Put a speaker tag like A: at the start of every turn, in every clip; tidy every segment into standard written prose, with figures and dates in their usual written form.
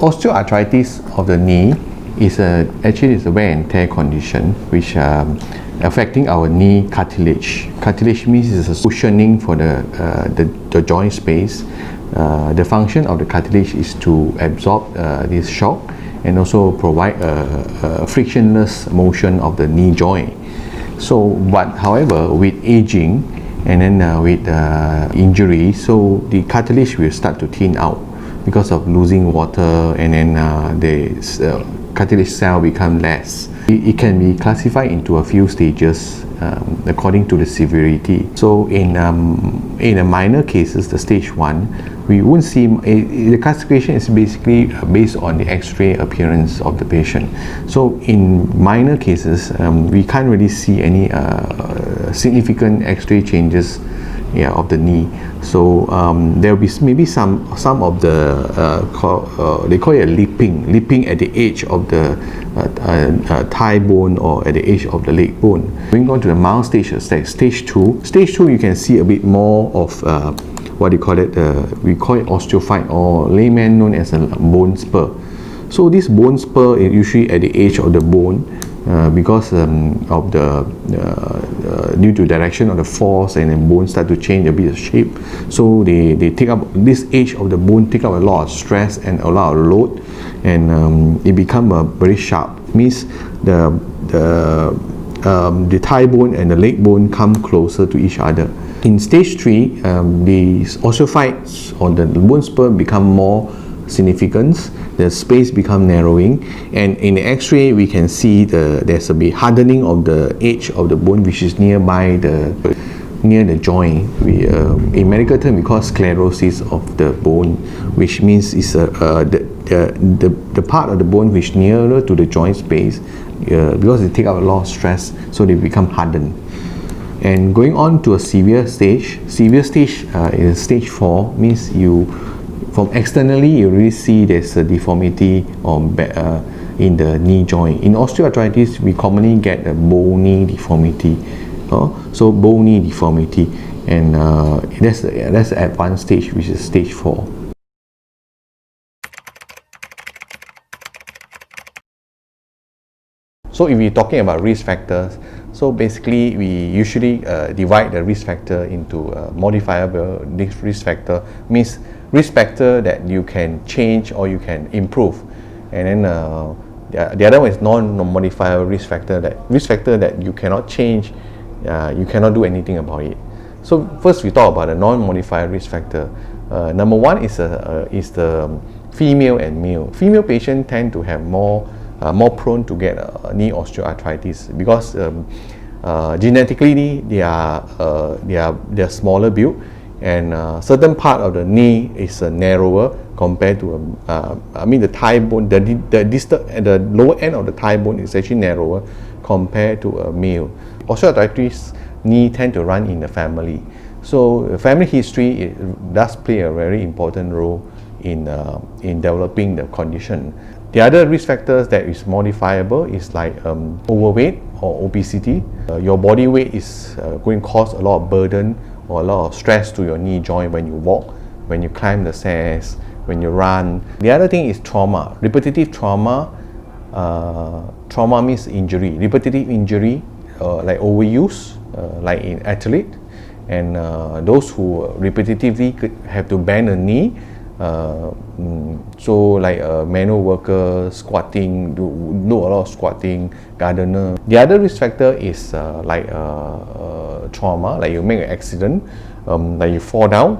A: Osteoarthritis of the knee is actually a wear and tear condition which affecting our knee cartilage. Cartilage means it's a cushioning for the joint space. The function of the cartilage is to absorb this shock and also provide a frictionless motion of the knee joint. So, but however, with aging and then with injury, so the cartilage will start to thin out because of losing water, and then the cartilage cell become less. It can be classified into a few stages according to the severity. So in the minor cases, the stage 1, we won't see the classification is basically based on the X-ray appearance of the patient. So in minor cases, we can't really see any significant X-ray changes of the knee. So there will be maybe some of the they call it lipping at the edge of the thigh bone or at the edge of the leg bone. Going on to the mild stage, stage 2. Stage 2, you can see a bit more of what do you call it? We call it osteophyte, or layman known as a bone spur. So this bone spur is usually at the edge of the bone because of the due to direction of the force, and then bone start to change a bit of shape. So they take up this edge of the bone, take up a lot of stress and a lot of load, and it become very sharp. Means the thigh bone and the leg bone come closer to each other. In stage 3, the osteophytes or the bone spur become more significant. The space become narrowing, and in the X-ray we can see there's a bit hardening of the edge of the bone which is near the joint. In medical term we call sclerosis of the bone, which means it's the part of the bone which nearer to the joint space because they take up a lot of stress, so they become hardened. And going on to a severe stage is stage 4, means from externally you really see there's a deformity in the knee joint. In osteoarthritis we commonly get a bony deformity. So bony deformity, and that's the advanced stage, which is stage 4. So if we're talking about risk factors, so basically we usually divide the risk factor into modifiable risk factor, means risk factor that you can change or you can improve, and then the other one is non-modifiable risk factor that you cannot change, you cannot do anything about it. So first we talk about the non-modifiable risk factor. Number 1 is the female and male. Female patients tend to have more prone to get knee osteoarthritis because genetically they are smaller build, and certain part of the knee is narrower compared to the thigh bone. The distal at the lower end of the thigh bone is actually narrower compared to a male. Osteoarthritis knee tend to run in the family, so family history does play a very important role in developing the condition. The other risk factors that is modifiable is like overweight or obesity. Your body weight is going to cause a lot of burden or a lot of stress to your knee joint when you walk, when you climb the stairs, when you run. The other thing is trauma. Repetitive trauma. Trauma means injury. Repetitive injury, like overuse, like in athlete, and those who repetitively could have to bend a knee. So like manual worker, squatting, do a lot of squatting, gardener. The other risk factor is like trauma, like you make an accident, like you fall down,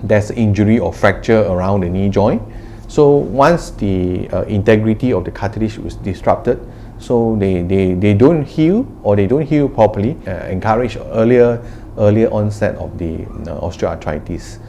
A: there's injury or fracture around the knee joint. So once the integrity of the cartilage was disrupted, so they don't heal, or they don't heal properly, encourage earlier onset of the osteoarthritis.